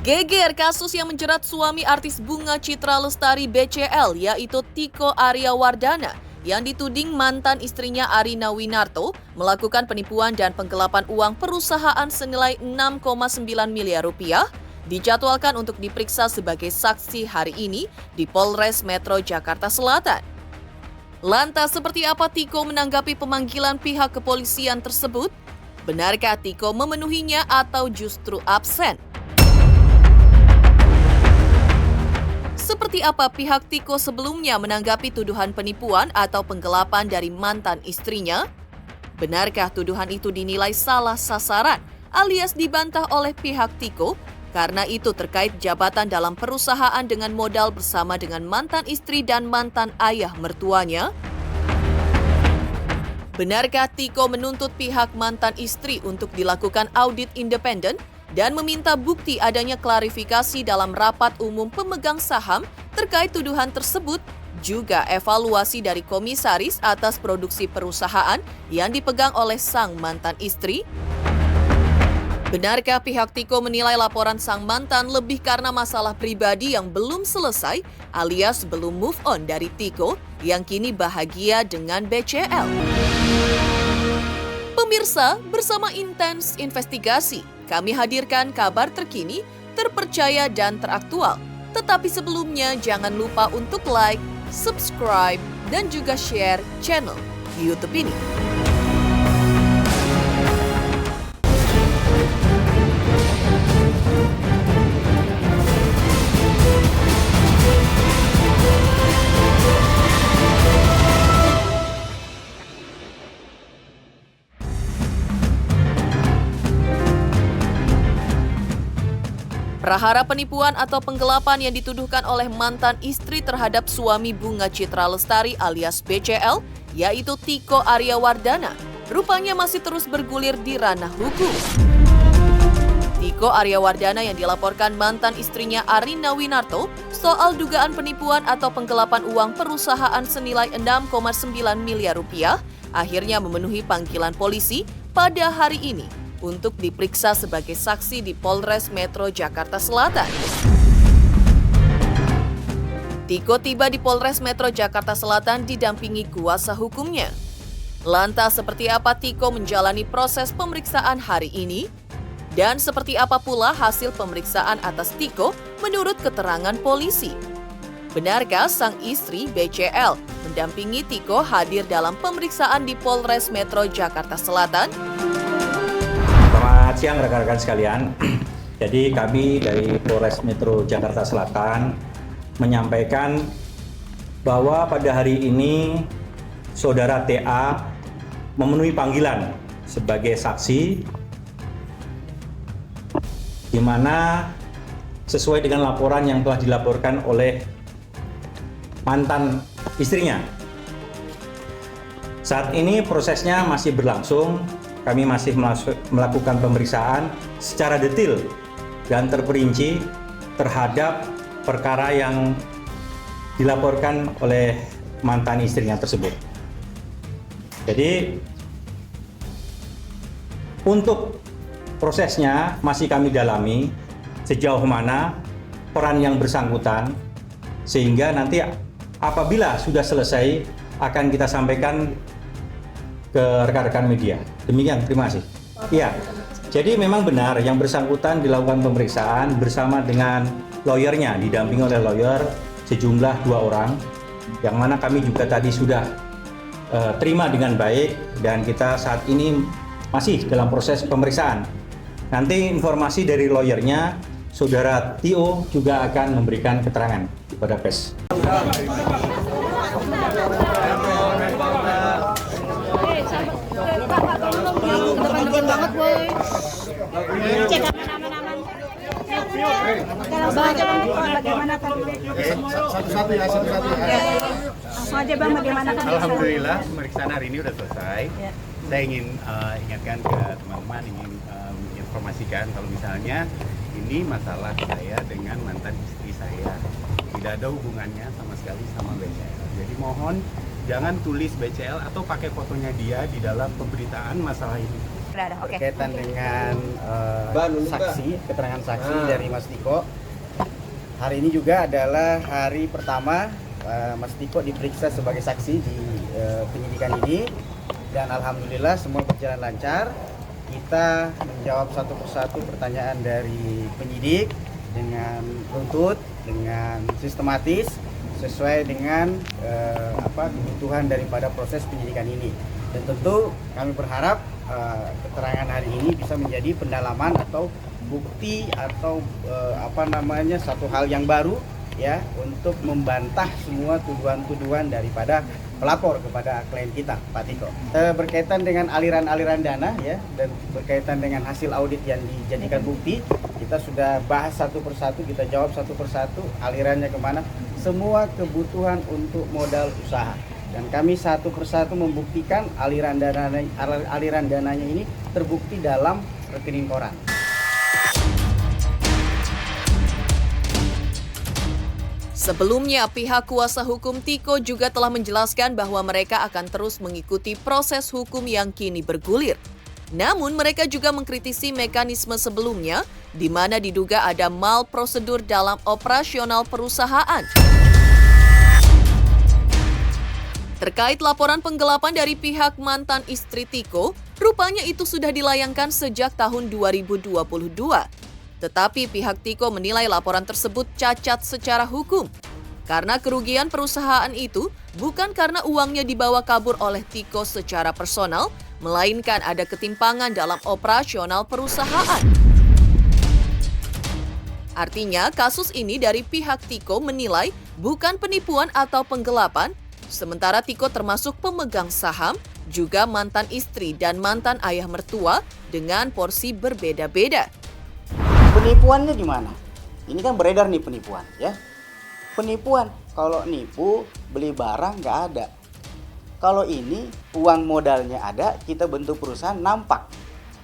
Geger kasus yang menjerat suami artis Bunga Citra Lestari BCL yaitu Tiko Aryawardana yang dituding mantan istrinya Arina Winarto melakukan penipuan dan penggelapan uang perusahaan senilai 6,9 miliar rupiah dijadwalkan untuk diperiksa sebagai saksi hari ini di Polres Metro Jakarta Selatan. Lantas seperti apa Tiko menanggapi pemanggilan pihak kepolisian tersebut? Benarkah Tiko memenuhinya atau justru absen? Seperti apa pihak Tiko sebelumnya menanggapi tuduhan penipuan atau penggelapan dari mantan istrinya? Benarkah tuduhan itu dinilai salah sasaran alias dibantah oleh pihak Tiko karena itu terkait jabatan dalam perusahaan dengan modal bersama dengan mantan istri dan mantan ayah mertuanya? Benarkah Tiko menuntut pihak mantan istri untuk dilakukan audit independen dan meminta bukti adanya klarifikasi dalam rapat umum pemegang saham terkait tuduhan tersebut, juga evaluasi dari komisaris atas produksi perusahaan yang dipegang oleh sang mantan istri? Benarkah pihak Tiko menilai laporan sang mantan lebih karena masalah pribadi yang belum selesai alias belum move on dari Tiko yang kini bahagia dengan BCL? Pemirsa, bersama Intens Investigasi, kami hadirkan kabar terkini, terpercaya dan teraktual. Tetapi sebelumnya jangan lupa untuk like, subscribe, dan juga share channel YouTube ini. Prahara penipuan atau penggelapan yang dituduhkan oleh mantan istri terhadap suami Bunga Citra Lestari alias BCL, yaitu Tiko Aryawardana, rupanya masih terus bergulir di ranah hukum. Tiko Aryawardana yang dilaporkan mantan istrinya Arina Winarto soal dugaan penipuan atau penggelapan uang perusahaan senilai 6,9 miliar rupiah akhirnya memenuhi panggilan polisi pada hari ini untuk diperiksa sebagai saksi di Polres Metro Jakarta Selatan. Tiko tiba di Polres Metro Jakarta Selatan didampingi kuasa hukumnya. Lantas seperti apa Tiko menjalani proses pemeriksaan hari ini? Dan seperti apa pula hasil pemeriksaan atas Tiko menurut keterangan polisi? Benarkah sang istri BCL mendampingi Tiko hadir dalam pemeriksaan di Polres Metro Jakarta Selatan? Selamat siang rekan-rekan sekalian. Jadi kami dari Polres Metro Jakarta Selatan menyampaikan bahwa pada hari ini Saudara TA memenuhi panggilan sebagai saksi di mana sesuai dengan laporan yang telah dilaporkan oleh mantan istrinya. Saat ini prosesnya masih berlangsung. Kami masih melakukan pemeriksaan secara detail dan terperinci terhadap perkara yang dilaporkan oleh mantan istrinya tersebut. Jadi, untuk prosesnya masih kami dalami sejauh mana peran yang bersangkutan, sehingga nanti apabila sudah selesai akan kita sampaikan ke rekan-rekan media. Demikian, terima kasih. Iya, jadi memang benar yang bersangkutan dilakukan pemeriksaan bersama dengan lawyernya, didampingi oleh lawyer sejumlah 2 orang, yang mana kami juga tadi sudah terima dengan baik dan kita saat ini masih dalam proses pemeriksaan. Nanti informasi dari lawyernya, Saudara Tio juga akan memberikan keterangan kepada pers. Banget boy. Cek aman-aman. Kalau bagaimana kan? Satu-satu ya. Langsung aja Bang, bagaimana kan? Alhamdulillah pemeriksaan hari ini sudah selesai. Ya. Saya ingin ingatkan ke teman-teman, ingin informasikan kalau misalnya ini masalah saya dengan mantan istri saya. Tidak ada hubungannya sama sekali sama BCL. Jadi mohon jangan tulis BCL atau pakai fotonya dia di dalam pemberitaan masalah ini. Udah, oke. Berkaitan dengan saksi, keterangan saksi dari Mas Tiko. Hari ini juga adalah hari pertama Mas Tiko diperiksa sebagai saksi di penyidikan ini, dan alhamdulillah semua berjalan lancar. Kita menjawab satu persatu pertanyaan dari penyidik dengan runtut, dengan sistematis, sesuai dengan kebutuhan daripada proses penyidikan ini. Dan tentu kami berharap keterangan hari ini bisa menjadi pendalaman atau bukti atau satu hal yang baru ya untuk membantah semua tuduhan-tuduhan daripada pelapor kepada klien kita, Pak Tiko. Berkaitan dengan aliran-aliran dana ya dan berkaitan dengan hasil audit yang dijadikan bukti, kita sudah bahas satu persatu, kita jawab satu persatu alirannya kemana, semua kebutuhan untuk modal usaha. Dan kami satu persatu membuktikan aliran dananya ini terbukti dalam rekening koran. Sebelumnya, pihak kuasa hukum Tiko juga telah menjelaskan bahwa mereka akan terus mengikuti proses hukum yang kini bergulir. Namun, mereka juga mengkritisi mekanisme sebelumnya, di mana diduga ada malprosedur dalam operasional perusahaan. Terkait laporan penggelapan dari pihak mantan istri Tiko, rupanya itu sudah dilayangkan sejak tahun 2022. Tetapi pihak Tiko menilai laporan tersebut cacat secara hukum. Karena kerugian perusahaan itu bukan karena uangnya dibawa kabur oleh Tiko secara personal, melainkan ada ketimpangan dalam operasional perusahaan. Artinya, kasus ini dari pihak Tiko menilai bukan penipuan atau penggelapan, sementara Tiko termasuk pemegang saham, juga mantan istri dan mantan ayah mertua dengan porsi berbeda-beda. Penipuannya gimana? Ini kan beredar nih penipuan ya. Penipuan, kalau nipu beli barang nggak ada. Kalau ini uang modalnya ada, kita bentuk perusahaan nampak.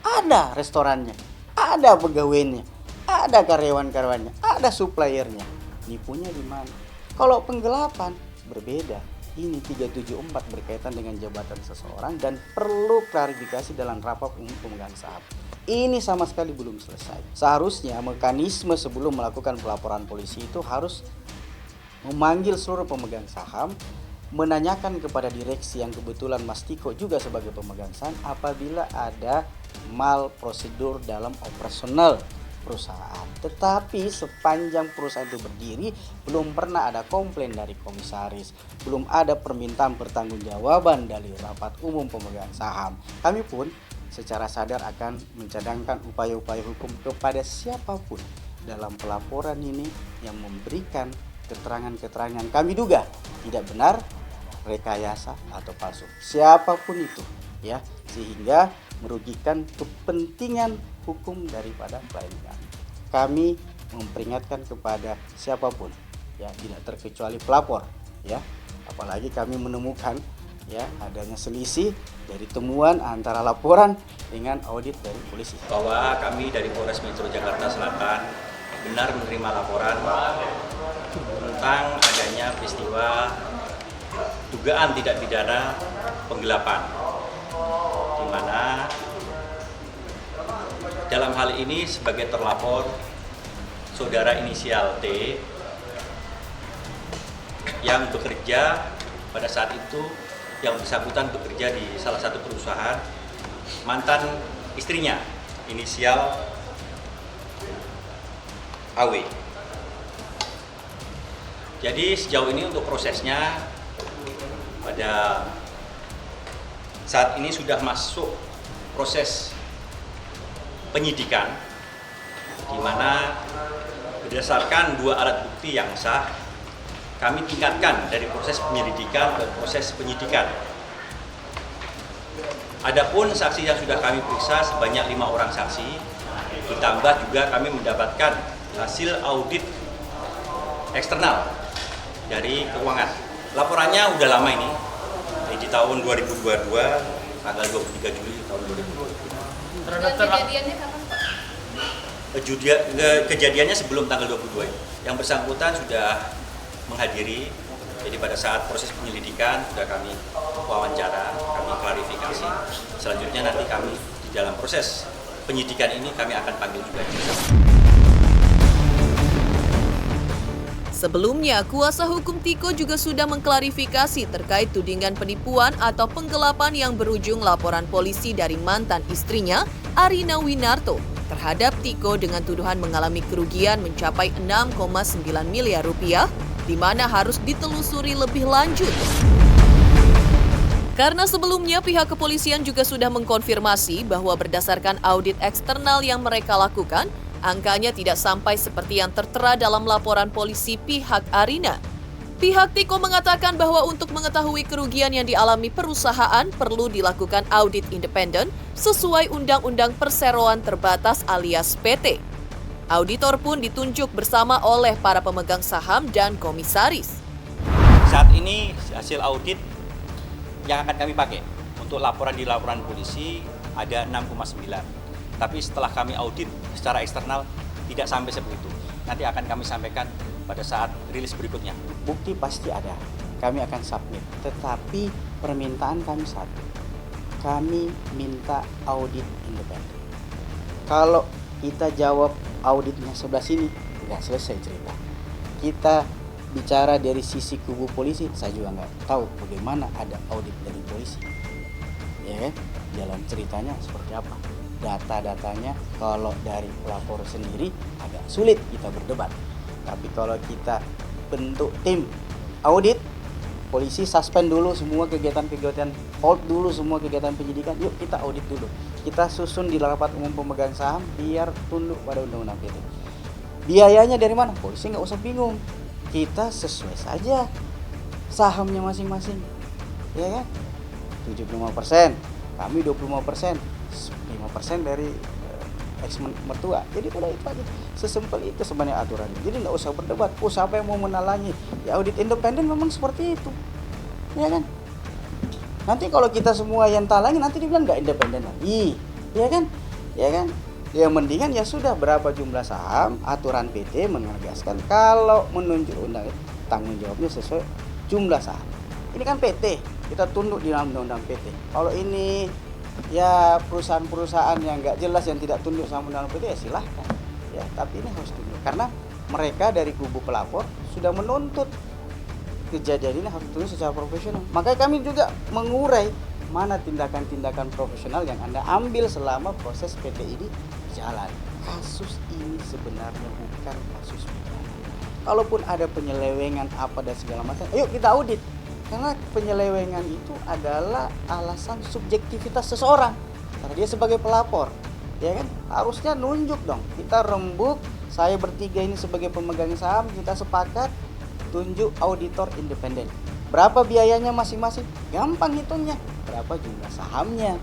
Ada restorannya, ada pegawainya, ada karyawan-karyawannya, ada suppliernya. Nipunya di mana? Kalau penggelapan berbeda. Ini 374 berkaitan dengan jabatan seseorang dan perlu klarifikasi dalam rapat umum pemegang saham. Ini sama sekali belum selesai. Seharusnya mekanisme sebelum melakukan pelaporan polisi itu harus memanggil seluruh pemegang saham, menanyakan kepada direksi yang kebetulan Mas Tiko juga sebagai pemegang saham apabila ada malprosedur dalam operasional perusahaan. Tetapi sepanjang perusahaan itu berdiri, belum pernah ada komplain dari komisaris, belum ada permintaan pertanggungjawaban dari rapat umum pemegang saham. Kami pun secara sadar akan mencadangkan upaya-upaya hukum kepada siapapun dalam pelaporan ini yang memberikan keterangan-keterangan kami duga tidak benar, rekayasa atau palsu. Siapapun itu ya, sehingga merugikan kepentingan hukum daripada klien kami. Kami memperingatkan kepada siapapun ya, tidak terkecuali pelapor ya. Apalagi kami menemukan ya adanya selisih dari temuan antara laporan dengan audit dari polisi. Bahwa kami dari Polres Metro Jakarta Selatan benar menerima laporan tentang adanya peristiwa dugaan tidak pidana penggelapan, di mana dalam hal ini sebagai terlapor saudara inisial T yang bekerja pada saat itu, yang bersangkutan bekerja di salah satu perusahaan, mantan istrinya inisial AW. Jadi sejauh ini untuk prosesnya pada saat ini sudah masuk proses penyidikan, di mana berdasarkan 2 alat bukti yang sah, kami tingkatkan dari proses penyelidikan ke proses penyidikan. Adapun saksi yang sudah kami periksa sebanyak 5 orang saksi, ditambah juga kami mendapatkan hasil audit eksternal dari keuangan. Laporannya udah lama ini, di tahun 2022, tanggal 23 Juli tahun 2022. Kejadiannya kapan, Pak? Kejadiannya sebelum tanggal 22. Yang bersangkutan sudah menghadiri, jadi pada saat proses penyelidikan sudah kami wawancara, kami klarifikasi. Selanjutnya nanti kami dalam proses penyidikan ini kami akan panggil juga. Sebelumnya, kuasa hukum Tiko juga sudah mengklarifikasi terkait tudingan penipuan atau penggelapan yang berujung laporan polisi dari mantan istrinya, Arina Winarto, terhadap Tiko dengan tuduhan mengalami kerugian mencapai 6,9 miliar rupiah, di mana harus ditelusuri lebih lanjut. Karena sebelumnya pihak kepolisian juga sudah mengkonfirmasi bahwa berdasarkan audit eksternal yang mereka lakukan, angkanya tidak sampai seperti yang tertera dalam laporan polisi pihak Arina. Pihak Tiko mengatakan bahwa untuk mengetahui kerugian yang dialami perusahaan perlu dilakukan audit independen sesuai Undang-Undang Perseroan Terbatas alias PT. Auditor pun ditunjuk bersama oleh para pemegang saham dan komisaris. Saat ini hasil audit yang akan kami pakai untuk laporan di laporan polisi ada 6,9. Tapi setelah kami audit secara eksternal tidak sampai seperti itu. Nanti akan kami sampaikan pada saat rilis berikutnya. Bukti pasti ada, kami akan submit. Tetapi permintaan kami satu, kami minta audit independen. Kalau kita jawab auditnya sebelah sini, nggak selesai cerita. Kita bicara dari sisi kubu polisi, saya juga nggak tahu bagaimana ada audit dari polisi. Ya kan? Jalan ceritanya seperti apa? Data-datanya kalau dari pelapor sendiri agak sulit kita berdebat. Tapi kalau kita bentuk tim audit, polisi suspend dulu semua kegiatan-kegiatan, hold dulu semua kegiatan penyidikan, yuk kita audit dulu. Kita susun di rapat umum pemegang saham biar tunduk pada undang-undang PT. Biayanya dari mana? Polisi nggak usah bingung. Kita sesuai saja sahamnya masing-masing. Ya kan? 75%, kami 25%. 5% dari ex mertua. Jadi udah itu aja. Sesimpel itu sebenarnya aturannya. Jadi nggak usah berdebat. Siapa yang mau menalangi? Ya audit independen memang seperti itu. Ya kan? Nanti kalau kita semua yang talangi nanti dibilang nggak independen lagi. Ya kan? Ya kan? Ya mendingan ya sudah berapa jumlah saham, aturan PT menegaskan kalau menunjuk undang tanggung jawabnya sesuai jumlah saham. Ini kan PT, kita tunduk di dalam undang-undang PT. Kalau ini ya perusahaan-perusahaan yang nggak jelas yang tidak tunduk sama undang-undang PT ya silahkan ya, tapi ini harus tunduk karena mereka dari kubu pelapor sudah menuntut kejadian ini harus tunduk secara profesional. Makanya kami juga mengurai mana tindakan-tindakan profesional yang Anda ambil selama proses PT ini jalan. Kasus ini sebenarnya bukan kasus pidana. Kalaupun ada penyelewengan apa dan segala macam, ayo kita audit. Karena penyelewengan itu adalah alasan subjektivitas seseorang. Karena dia sebagai pelapor, ya kan? Harusnya nunjuk dong. Kita rembuk, saya bertiga ini sebagai pemegang saham, kita sepakat tunjuk auditor independen. Berapa biayanya masing-masing? Gampang hitungnya. Berapa jumlah sahamnya?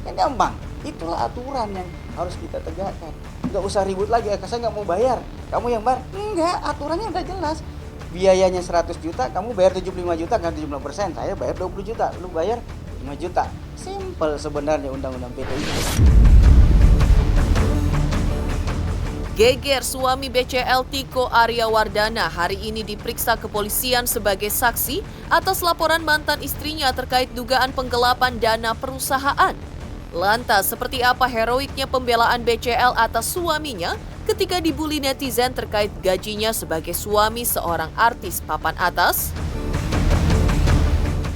Kan gampang. Itulah aturan yang harus kita tegakkan. Nggak usah ribut lagi, saya nggak mau bayar. Kamu yang bayar? Enggak, aturannya udah jelas. Biayanya 100 juta, kamu bayar 75 juta kan 70%, saya bayar 20 juta, lu bayar 5 juta. Simple sebenarnya undang-undang PT ini. Geger suami BCL Tiko Aryawardana hari ini diperiksa kepolisian sebagai saksi atas laporan mantan istrinya terkait dugaan penggelapan dana perusahaan. Lantas, seperti apa heroiknya pembelaan BCL atas suaminya ketika dibully netizen terkait gajinya sebagai suami seorang artis papan atas?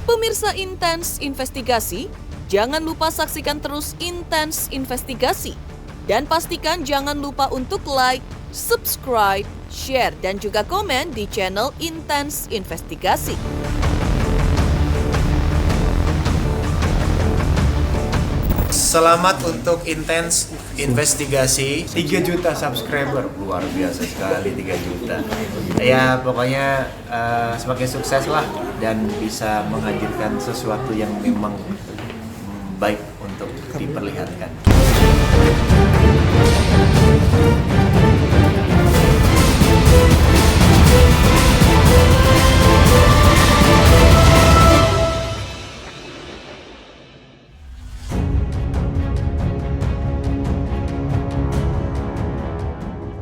Pemirsa Intens Investigasi, jangan lupa saksikan terus Intens Investigasi. Dan pastikan jangan lupa untuk like, subscribe, share, dan juga komen di channel Intens Investigasi. Selamat untuk Intens Investigasi. 3 juta subscriber, luar biasa sekali 3 juta. Ya pokoknya semakin sukses lah dan bisa menghadirkan sesuatu yang memang baik untuk diperlihatkan.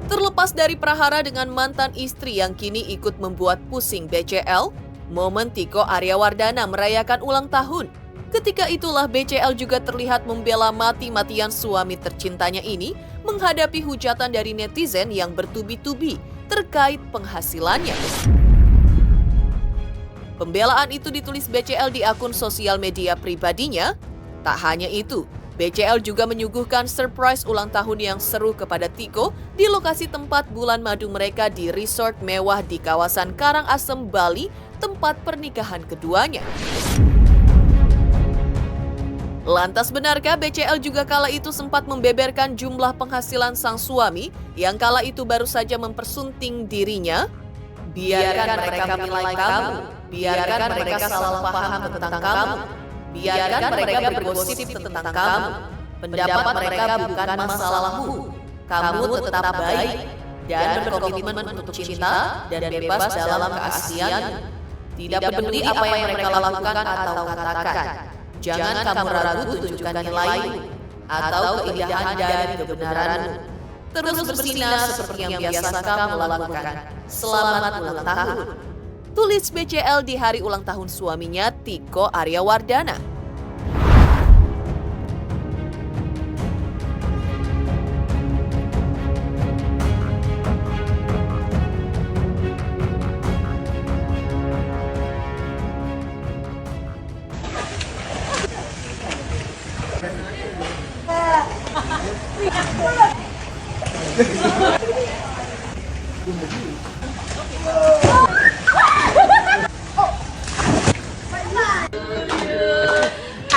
Terlepas dari prahara dengan mantan istri yang kini ikut membuat pusing BCL, momen Tiko Aryawardana merayakan ulang tahun Ketika itulah BCL juga terlihat membela mati-matian suami tercintanya ini menghadapi hujatan dari netizen yang bertubi-tubi terkait penghasilannya. Pembelaan itu ditulis BCL di akun sosial media pribadinya. Tak hanya itu, BCL juga menyuguhkan surprise ulang tahun yang seru kepada Tiko di lokasi tempat bulan madu mereka di resort mewah di kawasan Karangasem, Bali, tempat pernikahan keduanya. Lantas benarkah BCL juga kala itu sempat membeberkan jumlah penghasilan sang suami yang kala itu baru saja mempersunting dirinya? Biarkan mereka menilai kamu, biarkan mereka salah paham tentang kamu, biarkan mereka bergosip tentang kamu. Pendapat mereka bukan masalahmu. Kamu tetap baik dan berkomitmen untuk cinta dan bebas dalam keaslian. Tidak peduli apa yang mereka lakukan atau katakan. Jangan kamu ragu tunjukkan nilaimu atau keindahan dari kebenaranmu. Terus bersinar seperti yang biasa kamu lakukan. Selamat ulang tahun. Tulis BCL di hari ulang tahun suaminya Tiko Aryawardana.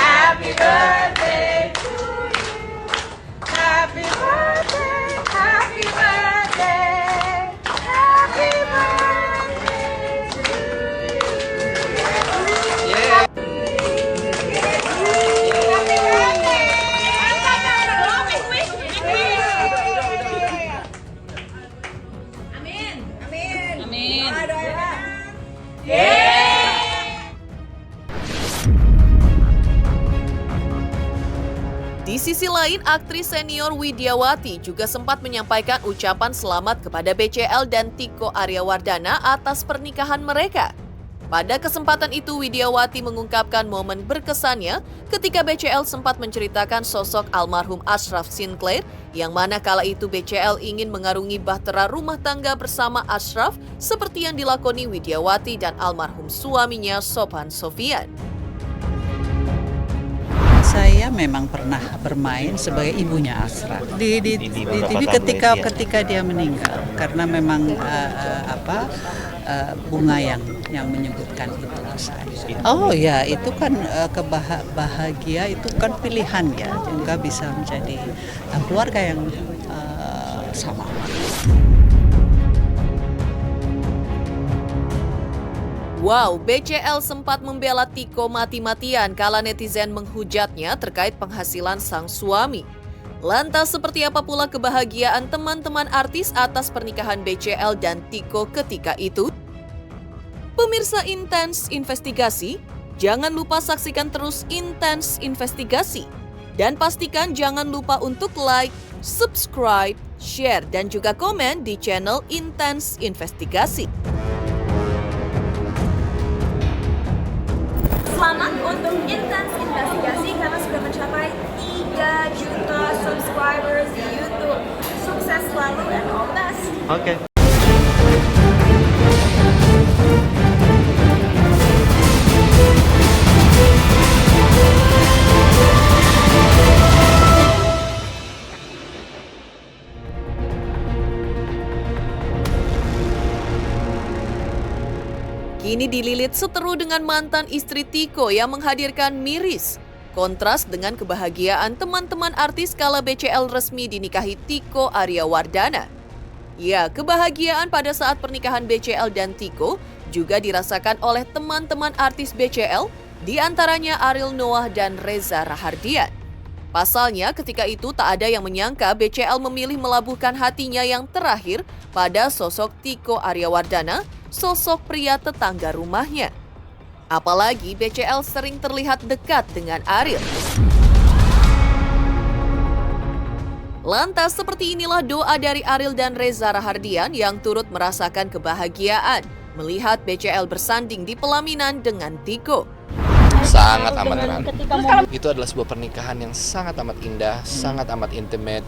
Happy birthday to you. Happy birthday, happy birthday, happy birthday to you. Happy birthday. Amin. Amin. Amin. Di sisi lain, aktris senior Widyawati juga sempat menyampaikan ucapan selamat kepada BCL dan Tiko Aryawardana atas pernikahan mereka. Pada kesempatan itu, Widyawati mengungkapkan momen berkesannya ketika BCL sempat menceritakan sosok almarhum Ashraf Sinclair, yang mana kala itu BCL ingin mengarungi bahtera rumah tangga bersama Ashraf seperti yang dilakoni Widyawati dan almarhum suaminya Sophan Sophian. Saya memang pernah bermain sebagai ibunya Ashraf di TV ketika dia meninggal, karena memang bunga yang menyebutkan itu ke saya. Oh ya, itu kan bahagia itu kan pilihan ya, juga bisa menjadi keluarga yang sama. Wow, BCL sempat membela Tiko mati-matian kala netizen menghujatnya terkait penghasilan sang suami. Lantas seperti apa pula kebahagiaan teman-teman artis atas pernikahan BCL dan Tiko ketika itu? Pemirsa Intens Investigasi, jangan lupa saksikan terus Intens Investigasi. Dan pastikan jangan lupa untuk like, subscribe, share, dan juga komen di channel Intens Investigasi. Selamat untuk Intens Investigasi karena sudah mencapai 3 juta subscribers di YouTube. Sukses selalu and all the best. Oke. Kini dililit seteru dengan mantan istri Tiko yang menghadirkan miris. Kontras dengan kebahagiaan teman-teman artis kala BCL resmi dinikahi Tiko Aryawardana. Ya, kebahagiaan pada saat pernikahan BCL dan Tiko juga dirasakan oleh teman-teman artis BCL, di antaranya Ariel Noah dan Reza Rahardian. Pasalnya, ketika itu tak ada yang menyangka BCL memilih melabuhkan hatinya yang terakhir pada sosok Tiko Aryawardana, sosok pria tetangga rumahnya. Apalagi BCL sering terlihat dekat dengan Ariel. Lantas seperti inilah doa dari Ariel dan Reza Rahardian yang turut merasakan kebahagiaan melihat BCL bersanding di pelaminan dengan Tiko. sangat amat erat. Itu adalah sebuah pernikahan yang sangat amat indah, sangat amat intimate.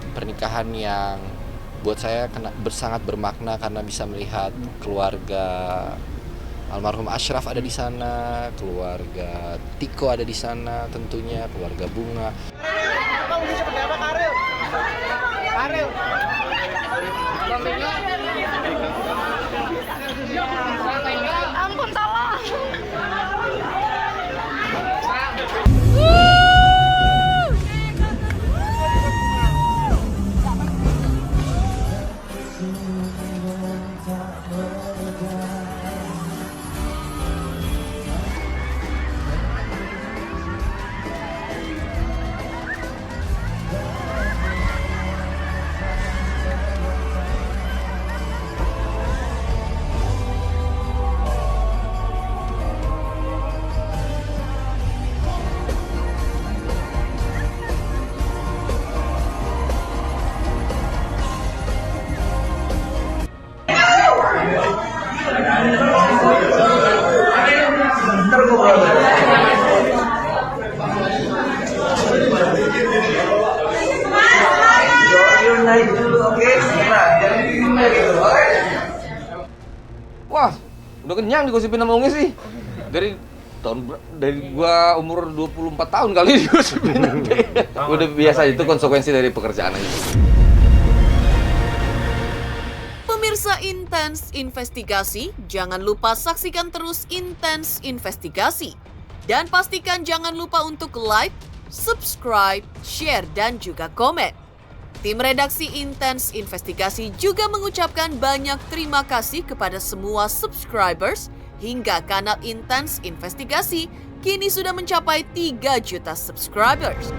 Pernikahan yang buat saya sangat bermakna karena bisa melihat keluarga almarhum Ashraf ada di sana, keluarga Tiko ada di sana, tentunya keluarga Bunga. Ampun, tolong. Wah, udah kenyang digosipin sama Ungi sih. Dari gua umur 24 tahun kali digosipin. Udah biasa, itu konsekuensi dari pekerjaan aja. Pemirsa Intens Investigasi, jangan lupa saksikan terus Intens Investigasi. Dan pastikan jangan lupa untuk like, subscribe, share, dan juga komen. Tim redaksi Intens Investigasi juga mengucapkan banyak terima kasih kepada semua subscribers hingga kanal Intens Investigasi kini sudah mencapai 3 juta subscribers.